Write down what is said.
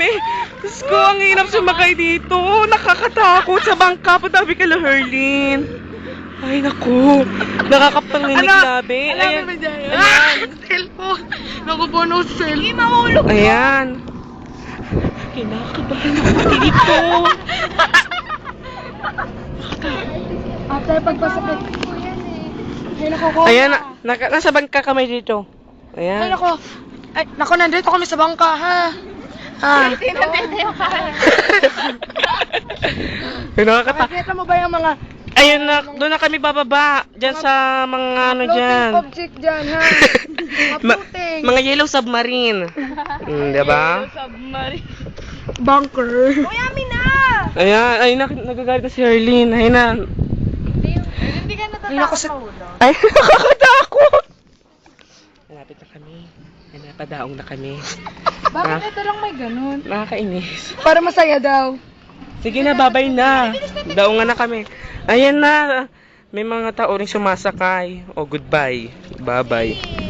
kami. Diyos ko, ang hirap sumakay dito. Nakakatakot sa bangka. Patabi ka lang, Herlin. Ay, naku. Nakakapanginig labi. Ayan. Ayan. Cellphone. Nakupuno sa cellphone. Hindi mahulog. Ayan. Kinakabahan ako dito. After pagpasakit. Ay, naku ko. Ayan, nasa bangka kami dito. Ay, Ayan. naku. Ay, naku, nandito kami sa bangka, ha? Ha? Nakakata. Nakikita mo ba yung mga Ayun na, doon na kami bababa. Diyan sa mga ano dyan. floating object dyan, ha? Mga floating. Mga yellow submarine. Diba? Bunker. Uy, amin na! Ayan, ayun na, nagagalit na si Herlin. Ayun na. Hindi ka natatakot sa ulo. Ay, nakakatakot. Malapit na kami. Ay, napadaong na kami. Bakit ito lang may ganun? Nakakainis. Para masaya daw. Sige na, babay na. Daungan na kami. Ayan na. May mga tao rin sumasakay. O, goodbye. Bye-bye.